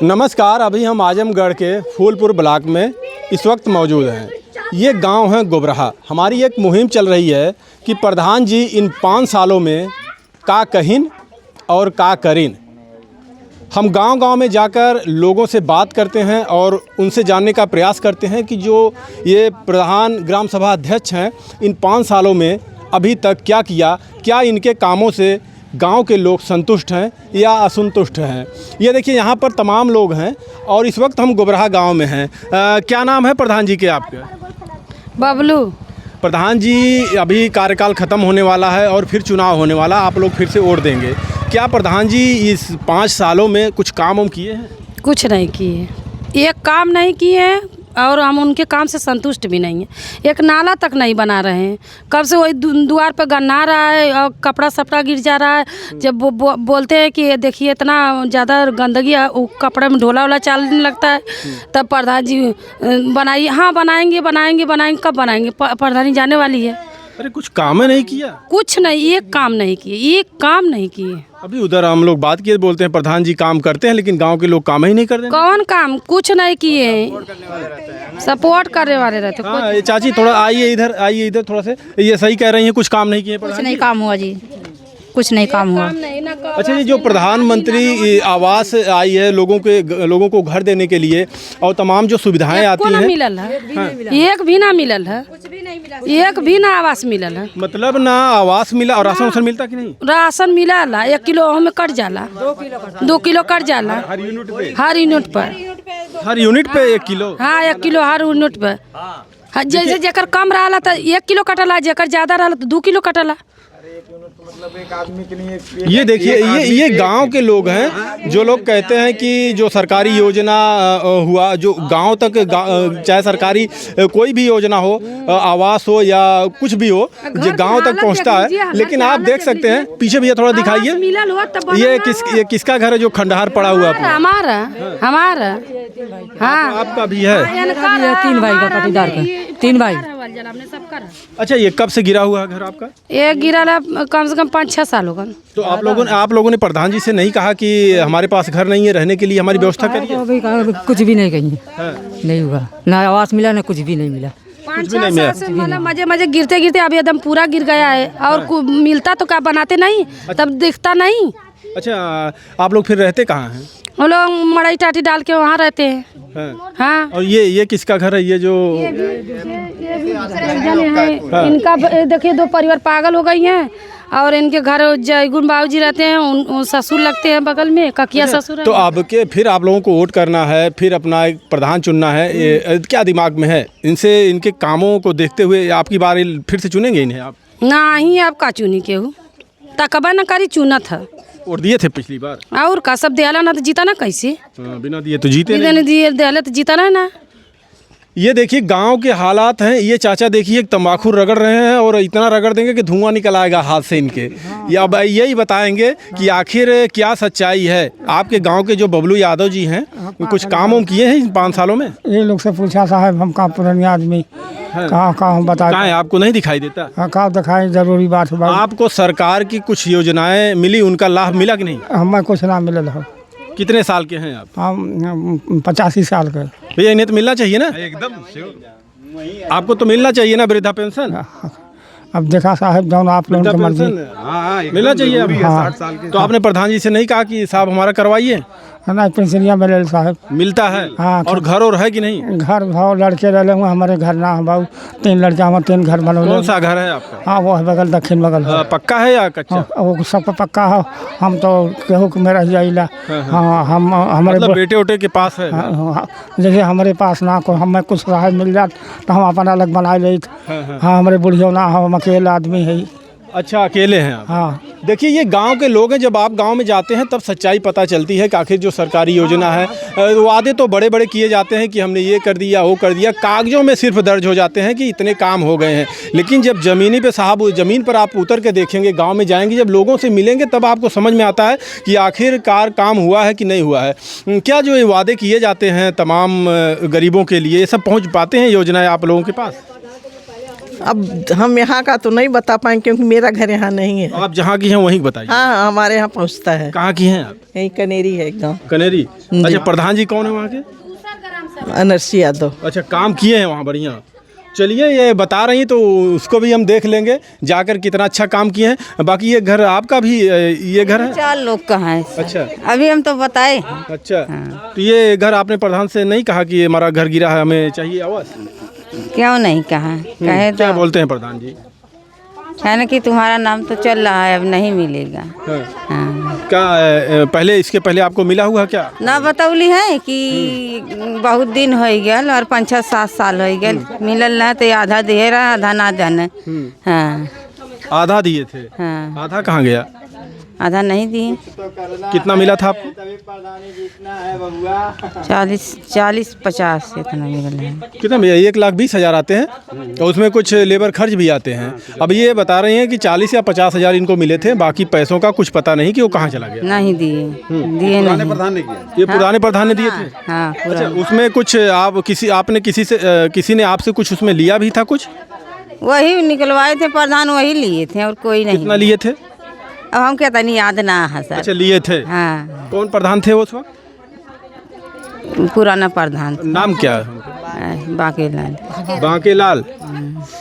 नमस्कार। अभी हम आजमगढ़ के फूलपुर ब्लॉक में इस वक्त मौजूद हैं। ये गांव है गोबराहा। हमारी एक मुहिम चल रही है कि प्रधान जी इन 5 सालों में का कहिन और का करिन। हम गांव-गांव में जाकर लोगों से बात करते हैं और उनसे जानने का प्रयास करते हैं कि जो ये प्रधान ग्राम सभा अध्यक्ष हैं, इन 5 सालों में अभी तक क्या किया, क्या इनके कामों से गांव के लोग संतुष्ट हैं या असंतुष्ट हैं। ये देखिए यहाँ पर तमाम लोग हैं और इस वक्त हम गोबराहा गांव में हैं। क्या नाम है प्रधान जी के आपके? बबलू। प्रधान जी, अभी कार्यकाल ख़त्म होने वाला है और फिर चुनाव होने वाला, आप लोग फिर से वोट देंगे। क्या प्रधान जी इस 5 सालों में कुछ काम हम किए हैं? कुछ नहीं किए, एक काम नहीं किए और हम उनके काम से संतुष्ट भी नहीं हैं। एक नाला तक नहीं बना रहे हैं। कब से वही द्वार पर गन्ना रहा है और कपड़ा सपड़ा गिर जा रहा है। जब वो बोलते हैं कि देखिए इतना ज़्यादा गंदगी है, वो कपड़े में ढोला वोला चलने लगता है, तब प्रधान जी बनाइए। हाँ बनाएंगे बनाएंगे बनाएंगे। कब बनाएंगे? प्रधान जी जाने वाली है। अरे कुछ काम नहीं किया? कुछ नहीं, एक काम नहीं किए, एक काम नहीं किए। अभी उधर हम लोग बात किए, बोलते हैं प्रधान जी काम करते हैं लेकिन गांव के लोग काम ही नहीं करते। कौन काम? कुछ नहीं किए, सपोर्ट करने वाले रहते। हाँ, ये चाची थोड़ा आइए इधर थोड़ा से। ये सही कह रही हैं, कुछ काम नहीं किए। कुछ नहीं काम हुआ जी, कुछ नहीं काम हुआ। अच्छा जी, जो प्रधानमंत्री आवास आई है लोगों को घर देने के लिए और तमाम जो सुविधाएं आती हैं, मिलल है। एक भी ना मिलल है, एक भी ना आवास मिलल है। मतलब ना आवास मिला और राशन मिलता कि नहीं? राशन मिला 1 किलो हमें कट जाला, 2 किलो कट जाला हर यूनिट पे? हर यूनिट पर, हर यूनिट पे 1 किलो? हाँ 1 किलो हर यूनिट पे। जैसे जेकर कम रहा तो 1 किलो कटला, जेकर ज्यादा रहा तो 2 किलो कटला। ये देखिए, ये गांव के लोग हैं जो लोग कहते हैं कि जो सरकारी योजना हुआ, जो गांव तक चाहे सरकारी कोई भी योजना हो, आवास हो या कुछ भी हो, जो गांव तक पहुंचता है। लेकिन आप देख सकते हैं पीछे भैया थोड़ा दिखाइए, ये किसका घर है जो खंडहर पड़ा हुआ है? हमारा। हाँ आपका भी है? 3 भाई का, पटीदार का 3 भाई। अच्छा, ये कब से गिरा हुआ है घर आपका? ये गिरा कम से कम 5-6 साल होगा। तो आप लोगों ने प्रधान जी से नहीं कहा कि हमारे पास घर नहीं है, रहने के लिए हमारी व्यवस्था करिए? कुछ भी नहीं कही, नहीं हुआ। ना आवास मिला ना कुछ भी नहीं मिला। 5-6 साल से मतलब मजे गिरते गिरते अभी एकदम पूरा गिर गया है। और मिलता तो क्या बनाते नहीं, तब दिखता नहीं। अच्छा, आप लोग फिर रहते कहाँ हैं? हम लोग मड़ई टाटी डाल के वहाँ रहते हैं। हाँ। और ये किसका घर है? ये जो इनका देखिए 2 परिवार पागल हो गई हैं और इनके घर जयगुण बाबू जी रहते हैं, उन ससुर लगते हैं बगल में, ककिया ससुर। तो फिर आप लोगों को वोट करना है, फिर अपना एक प्रधान चुनना है, ये क्या दिमाग में है? इनके कामों को देखते हुए आपकी बार फिर से चुनेंगे इन्हें आप? नहीं, आप का चुनी के हो तकबा न करी, चुना था। वोट दिए थे पिछली बार और का सब दियाला ना तो जीता ना कैसे? बिना दिए तो जीते नहीं। दिए तो जीता ना। ये देखिए गांव के हालात हैं। ये चाचा देखिए तंबाकू रगड़ रहे हैं और इतना रगड़ देंगे कि धुआं निकल आएगा हाथ से इनके। या अब यही बताएंगे कि आखिर क्या सच्चाई है। आपके गांव के जो बबलू यादव जी हैं, कुछ काम किए हैं इन 5 सालों में? ये लोग से पूछा साहब, हम कहाँ पुराने आदमी, कहाँ हम बताएं? कहाँ है? आपको नहीं दिखाई देता? कहाँ दिखाई, जरूरी बात है। आपको सरकार की कुछ योजनाएं मिली, उनका लाभ मिला कि नहीं? हमें कुछ ना मिलल है। कितने साल के हैं आप? हम 85 साल के। भैया इन्हें तो मिलना चाहिए ना? एकदम आपको तो मिलना चाहिए ना वृद्धा पेंशन। अब देखा साहब, जौन आप लोगों की मर्जी मिलना चाहिए अभी। 60 साल के। तो आपने प्रधान जी से नहीं कहा कि साहब हमारा करवाइए? ना पेंशनिया मिले साहब, मिलता है। हाँ। और घर और है कि नहीं? घर भाव लड़के रहे हुए, हमारे घर ना है बाबू। 3 लड़के, हम 3 घर बने। कौन सा घर है आपका? हाँ वो है बगल, दक्षिण बगल है। पक्का है या कच्चा? वो सब पक्का है। हम तो केहू के में रह जाइला। हाँ, हम हमारे मतलब बेटे उटे के पास है? जैसे हमारे पास ना को हमें कुछ राहत मिल जात तो हम अपन अलग बना ले। हाँ, हमारे बुढ़ियों ना, हम अकेला आदमी है। अच्छा, अकेले हैं आप? हाँ। देखिए ये गांव के लोग हैं। जब आप गांव में जाते हैं तब सच्चाई पता चलती है कि आखिर जो सरकारी योजना है, वादे तो बड़े बड़े किए जाते हैं कि हमने ये कर दिया वो कर दिया, कागजों में सिर्फ दर्ज हो जाते हैं कि इतने काम हो गए हैं। लेकिन जब ज़मीन पर आप उतर के देखेंगे, गांव में जाएंगे, जब लोगों से मिलेंगे, तब आपको समझ में आता है कि आखिरकार काम हुआ है कि नहीं हुआ है। क्या जो ये वादे किए जाते हैं तमाम गरीबों के लिए, ये सब पहुँच पाते हैं योजनाएँ आप लोगों के पास? अब हम यहाँ का तो नहीं बता पाएंगे क्योंकि मेरा घर यहाँ नहीं है। आप जहाँ की हैं वहीं बताइए। हाँ, हमारे यहाँ पहुँचता है। कहाँ की हैं आप? यही कनेरी है एकदम। कनेरी। अच्छा, प्रधान जी कौन है वहाँ के? अनर्सी यादव। अच्छा, काम किए हैं वहाँ बढ़िया। चलिए, ये बता रही हैं तो उसको भी हम देख लेंगे जाकर कितना अच्छा काम किए हैं। बाकी ये घर आपका भी, ये घर है? 4 लोग का है। अच्छा, अभी हम तो बताए। अच्छा। तो ये घर आपने प्रधान से नहीं कहा कि हमारा घर गिरा है, हमें चाहिए आवास? क्यों नहीं कहा? कहे क्या तो बोलते हैं प्रधान जी? कहने कि तुम्हारा नाम तो चल रहा है, अब नहीं मिलेगा। हाँ। क्या पहले, इसके पहले आपको मिला हुआ क्या? ना बतौली है कि बहुत दिन हो गया और 5-6-7 साल हो गया मिलल ना, तो आधा दे रहा आधा ना जाने। हाँ, आधा दिए थे। हाँ, आधा कहाँ गया? आधा नहीं दिए। कितना मिला था आपको? 40-50 इतना मिल है। कितना भैया? 1,20,000 आते हैं और उसमें कुछ लेबर खर्च भी आते हैं। अब ये बता रही हैं कि 40 या 50,000 इनको मिले थे, बाकी पैसों का कुछ पता नहीं कि वो कहाँ चला गया। नहीं दिए, दिए नहीं। प्रधान ने किया? ये पुराने प्रधान ने दिए थे? हाँ, पूरा। अच्छा, उसमें कुछ आपने किसी ने आपसे कुछ उसमें लिया भी था कुछ? वही निकलवाए थे प्रधान, वही लिए थे और कोई नहीं। कितना लिए थे? अब हम कहता नहीं, याद ना है सर। अच्छा, लिए थे। हाँ, कौन प्रधान थे वो उस वक्त? पुराना प्रधान। नाम क्या है? बाकीलाल। बांकेलाल।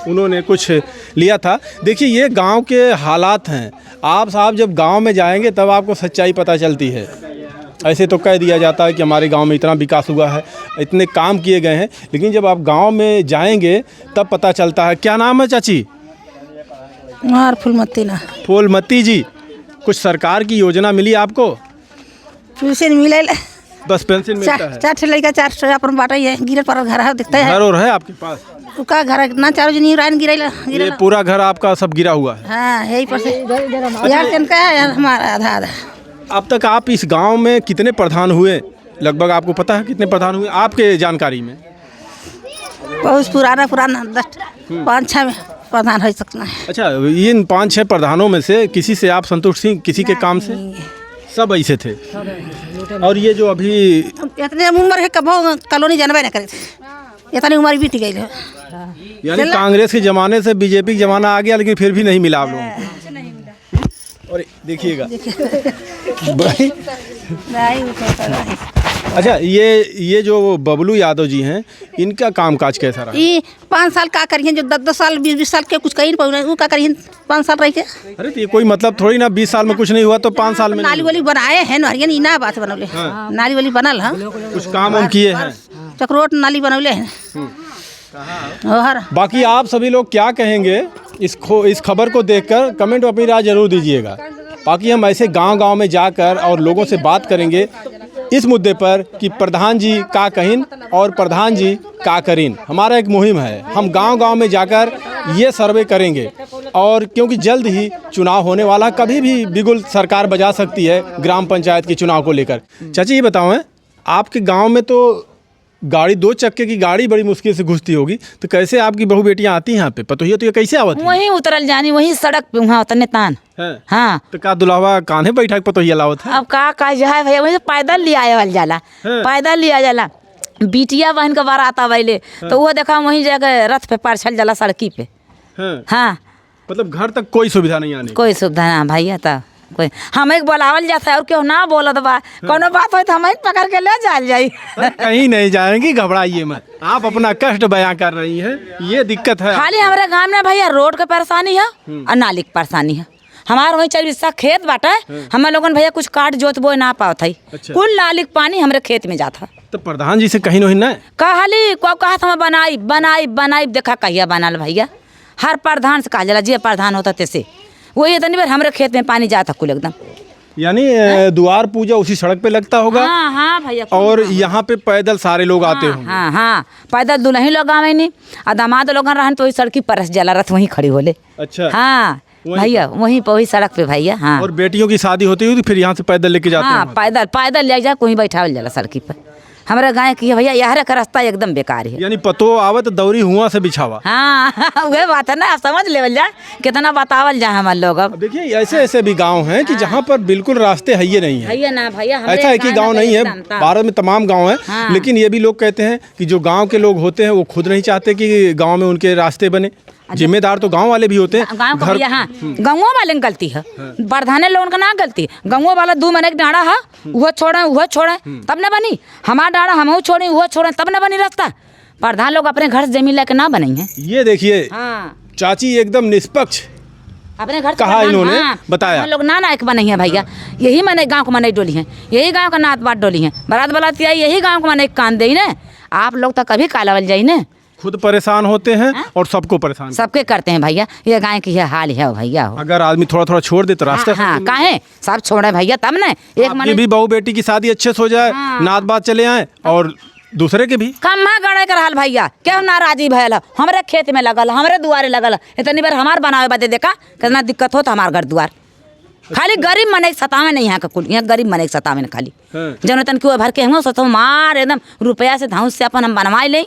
उन्होंने कुछ लिया था। देखिए, ये गांव के हालात हैं। आप साहब जब गांव में जाएंगे तब आपको सच्चाई पता चलती है। ऐसे तो कह दिया जाता है कि हमारे गांव में इतना विकास हुआ है, इतने काम किए गए हैं, लेकिन जब आप गांव में जाएंगे तब पता चलता है। क्या नाम है चाची? फूलमती ना। फूलमती जी, कुछ सरकार की योजना मिली आपको? पेंशन मिले, बस पेंशन मिलता है? 4 लड़का 4 अपन बाटा है, गिरल पर घर है, दिखता है। घर और है आपके पास? उसका घर ना 4 जनी रान गिरल। ये पूरा घर आपका सब गिरा हुआ है? हाँ, यही पर से यार का है यार, हमारा आधा आधा। अब तक आप इस गांव में कितने प्रधान हुए, लगभग आपको पता है कितने प्रधान हुए आपके जानकारी में? बहुत पुराना 5-6 प्रधान हो सकता है। अच्छा, इन 5-6 प्रधानों में से किसी से आप संतुष्ट थी? किसी के काम से? सब ऐसे थे। और ये जो अभी इतने उम्र है, कब कॉलोनी जानवे न करे थे, इतनी उम्र बीत गई है। यानी कांग्रेस के ज़माने से बीजेपी का ज़माना आ गया, लेकिन फिर भी नहीं मिला आप लोगों को। और देखिएगा अच्छा, ये जो बबलू यादव जी हैं, इनका कामकाज कैसा रहा? ये 5 साल का करिए, जो 10 साल 20 साल के कुछ कहीं नहीं, वो का करिए 5 साल रह के। अरे तो ये कोई मतलब थोड़ी ना, 20 साल में कुछ नहीं हुआ तो 5 साल में नाली वाली बनाए हैं हरियाणा, इना बात बनौले। नाली वाली बनल है, कुछ काम हम किए हैं। चक्रोट नाली बनौले हैं। बाकी आप सभी लोग क्या कहेंगे इस खबर को देखकर, कमेंट में अपनी राय जरूर दीजिएगा। बाकी हम ऐसे गांव-गांव में जाकर और लोगों से बात करेंगे इस मुद्दे पर कि प्रधान जी का कहिन और प्रधान जी का करीन। हमारा एक मुहिम है, हम गांव-गांव में जाकर ये सर्वे करेंगे। और क्योंकि जल्द ही चुनाव होने वाला, कभी भी बिगुल सरकार बजा सकती है ग्राम पंचायत के चुनाव को लेकर। चाची ये बताओ, आपके गाँव में तो गाड़ी 2 चक्के की गाड़ी बड़ी मुश्किल से घुसती होगी, तो कैसे आपकी बहू बेटियां आती हैं यहाँ पे? पतो ये कैसे आवती? वहीं उतरल जानी, वहीं सड़क पे वहाँ उतरने तान है। हाँ, तो का दुलावा कान्हे बैठा के पतो लावत है? अब का जो है भैया, वहीं से पैदल लिया आयल जाला, पैदल लिया जाला। बिटिया बहन का बारात आवेले तो वो देखा वहीं जाकर रथ पे पार जाला सड़की पे। हाँ, मतलब घर तक कोई सुविधा नहीं आने? कोई सुविधा ना भैया। तब कोई हमें बोलावल जाता है और क्यों ना बोलत बा, कोनो बात हो तो हमें पकड़ के ले जाल जाई। कहीं नहीं जाएंगी, घबराइए मत। आप अपना कष्ट बयां कर रही हैं, ये दिक्कत है। खाली हमारे गांव में भैया रोड के परेशानी है और नाली की परेशानी है। हमारे वहीं 4 हिस्सा खेत बाटा है, हमें लोगन भैया कुछ काट जोत बोए ना पावत है। कुल नाली का पानी हमारे खेत में जाता। तो प्रधान जी से कहीं नहीं ना कहली को कहा था बनाई बनाई बनाई, देखा कहिया बनाल भैया। हर प्रधान से कहा जाला, जे प्रधान होता तैसे वही इतनी बार हमारे खेत में पानी जाता कुल एकदम। यानी द्वार पूजा उसी सड़क पे लगता होगा? हाँ हाँ भैया। और यहाँ पे पैदल सारे लोग आते होंगे? हाँ हाँ, पैदल दुल्हन लोग आवे नहीं और दामाद लोग रहन तो वही सड़की पर जला रथ वहीं खड़ी होले। अच्छा। हाँ भैया, वहीं पर वही सड़क पे भैया। हाँ, और बेटियों की शादी होती हुई फिर यहाँ से पैदल लेके जाते हैं? हाँ, पैदल ले जा, कोई बैठावल जाला सड़की पर। हमारे गाँव की है भैया, यह का रास्ता एकदम बेकार है। यानी पतो आवत दौरी हुआ से बिछावा। हाँ वह बात है ना, आप समझ लेवल जाए कितना बतावल जाए हमारे लोग। अब देखिए ऐसे ऐसे भी गांव हैं कि जहां पर बिल्कुल रास्ते है ये नहीं है। भैया ना भैया, ऐसा है कि गांव नहीं है, भारत में तमाम गांव हैं। हाँ। लेकिन ये भी लोग कहते हैं कि जो गांव के लोग होते हैं वो खुद नहीं चाहते कि गांव में उनके रास्ते बने। जिम्मेदार तो गांव वाले भी होते हैं। गाँव का भैया, हाँ गाँवों वाले की गलती है, प्रधान लोगों का ना गलती। गाँवों वाला 2 महीने डाँड़ा है, वह छोड़े तब न बनी। हमारा डाँड़ा हम छोड़े, वह छोड़े तब न बनी रास्ता। प्रधान लोग अपने घर से जमीन लेके ना बनेंगे। ये देखिए हाँ चाची एकदम निष्पक्ष अपने घर कहा इन्होंने, बताया। हम लोग ना नायक बने हैं भैया, यही मने गांव को मने डोली हैं, यही गांव का नात बात डोली हैं, बारात बलाती आई यही गांव को मने कान दे ना। आप लोग तो कभी कालावल जाई ना, खुद परेशान होते हैं और सबको परेशान। सबके करते हैं भैया, ये गाय की हाल है भैया। अगर आदमी थोड़ा थोड़ा छोड़ दे तो रास्ता। हाँ काहे सब छोड़े भैया, तब न एक आपकी भी बहू बेटी की शादी अच्छे से हो जाए, नात बात चले आए और दूसरे के भी कम्मा गड़े कर हाल भैया। क्यों नाराजी भयल है, हमारे खेत में लगल, हमारे दुआरे लगल, इतनी बार हमार बनावे बदे देखा कितना दिक्कत हो तो हमारे घर दुआर। खाली गरीब मने सतावे नहीं, यहाँ का कुल यहाँ गरीब मने सतावे खाली जन तन क्यों भर के हम सोचो मार एकदम रुपया से धाउस से अपन हम बनवाई ले,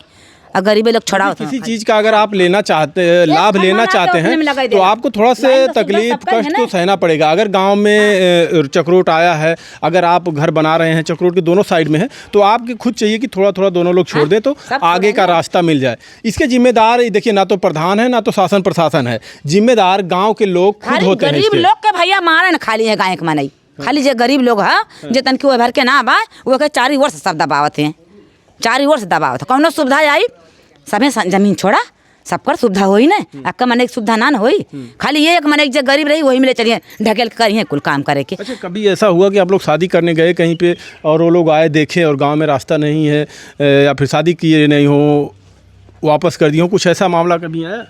और गरीबे लोग छोड़ाओ। किसी चीज का अगर आप लेना चाहते लाभ लेना चाहते हैं तो आपको थोड़ा से तकलीफ कष्ट तो सहना पड़ेगा। अगर गांव में चक्रोट आया है, अगर आप घर बना रहे हैं चक्रोट के दोनों साइड में है, तो आपके खुद चाहिए कि थोड़ा थोड़ा दोनों लोग छोड़ दें तो आगे का रास्ता मिल जाए। इसके जिम्मेदार देखिए ना तो प्रधान है ना तो शासन प्रशासन है, जिम्मेदार गाँव के लोग खुद होते हैं। गरीब लोग के भैया मारे न खाली है गाय के मनई, खाली जो गरीब लोग है जे तन के भर के ना बा वो के 4 वर्ष सब दबावत हैं, 4 वर्ष दबावत। कौनो सुविधा आई सबे जमीन छोड़ा, सबकर सुविधा होई ना, अक्का मने सुविधा ना होई। खाली ये एक मने जो गरीब रही वही मिले चलिए ढकेल करिए कुल काम करे के। अच्छा कभी ऐसा हुआ कि आप लोग शादी करने गए कहीं पे और वो लोग आए देखे और गांव में रास्ता नहीं है, या फिर शादी किए नहीं हो वापस कर दिए हो, कुछ ऐसा मामला कभी आया?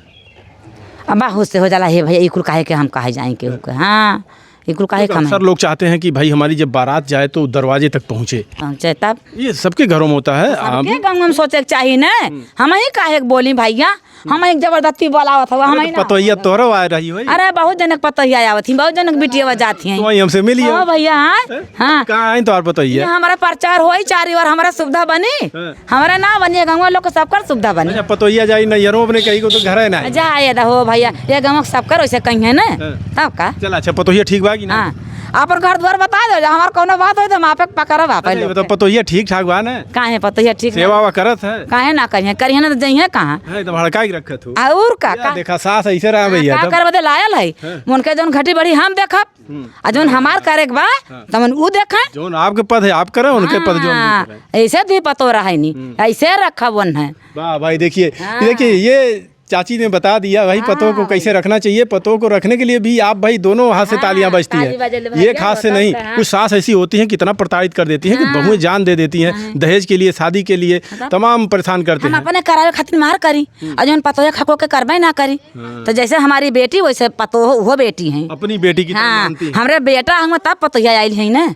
अब बहुत से हो जाला है भैया, इकुल काहे के हम काहे जाएंगे। हाँ इकुल काहे तो हम अक्सर लोग चाहते हैं कि भाई हमारी जब बारात जाए तो दरवाजे तक पहुँचे, पहुँचे तब ये सबके घरों में होता है। सबके गाँव में सोचे के चाहिए ना, हम ही काहे बोली भैया, हम एक जबरदस्ती बोलावत हुआ हम पतोहिया तोहरो आ रही हो। अरे बहुत जनक पतोहिया आवत थी, बहुत जनक बिटिया जाती हैं। तो वहीं हमसे मिलिए। हाँ भैया हाँ कहाँ आए तो और पतोहिया? हमारा प्रचार होई 4 बार, हमारा सुविधा बनी, हमारा ना बनी गाँव लोग को सबकर सुविधा बनी। पतोहिया जाई नैयरों अपने कहीं को तो घर है ना जाए हो भैया, ये गाँव सबकर वैसे कहीं है ना तब का। चल अच्छा पतोहिया ठीक बाकी ना? हाँ अपन घर द्वार बता दो, हमार कोनो बात हो तो हम आपे पकड़ब आप लोग। तो पतोहिया ठीक ठाक बा ना? काहे पतोहिया ठीक सेवा वा करत है? काहे ना करिए ना तो जइए कहाँ है तो भड़का के रखत हो। और का देखा सास ऐसे रहा भैया का कर बदे लायल है उनके जोन घटी बड़ी हम देखब, आ जोन हमार करे के बा तमन ऊ देखे। जोन आपके पद है आप करें, उनके पद जो हम करें। ऐसे भी पतो रहा नहीं, ऐसे रखा वन है। वाह भाई देखिए देखिए ये चाची ने बता दिया भाई पतों को कैसे रखना चाहिए। पतों को रखने के लिए भी आप भाई दोनों हाथ से तालियां बजती हैं, ये खास से नहीं। कुछ सास ऐसी होती हैं कितना प्रताड़ित कर देती हैं कि बहुएं जान दे देती हैं, दहेज के लिए शादी के लिए तमाम परेशान करते हम हैं। अपने करावे खातिर मार करी और जोन पतो खको के करबे ना करी, तो जैसे हमारी बेटी वैसे पतो वो बेटी है, अपनी बेटी की तरह हाँ मानती हैं। हमरे बेटा हम तब पतो आयल है ना,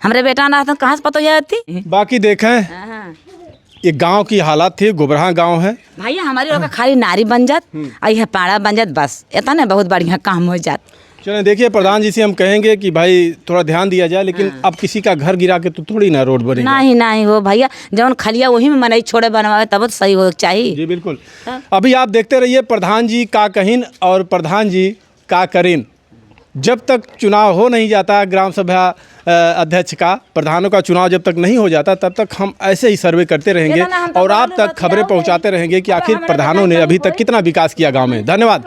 हमरे बेटा ना तो कहाँ से पतो आती। बाकी देखें ये गांव की हालात थी, गोबरहा गांव है भैया, हमारी लोग खाली नारी बन जात और यह पाड़ा बन जात, बस इतना बहुत बढ़िया काम हो जात। चलें देखिए प्रधान जी से हम कहेंगे कि भाई थोड़ा ध्यान दिया जाए, लेकिन अब किसी का घर गिरा के तो थोड़ी ना रोड बनेगा। नहीं हो भैया, जौन खलिया वही में मनई छोड़े बनवावे तब तो सही हो चाहिए। जी बिल्कुल। अभी आप देखते रहिए प्रधान जी का कहिन और प्रधान जी का करीन। जब तक चुनाव हो नहीं जाता ग्राम सभा अध्यक्ष का, प्रधानों का चुनाव जब तक नहीं हो जाता तब तक हम ऐसे ही सर्वे करते रहेंगे और आप तक खबरें पहुंचाते रहेंगे कि आखिर प्रधानों ने अभी तक कितना विकास किया गांव में। धन्यवाद।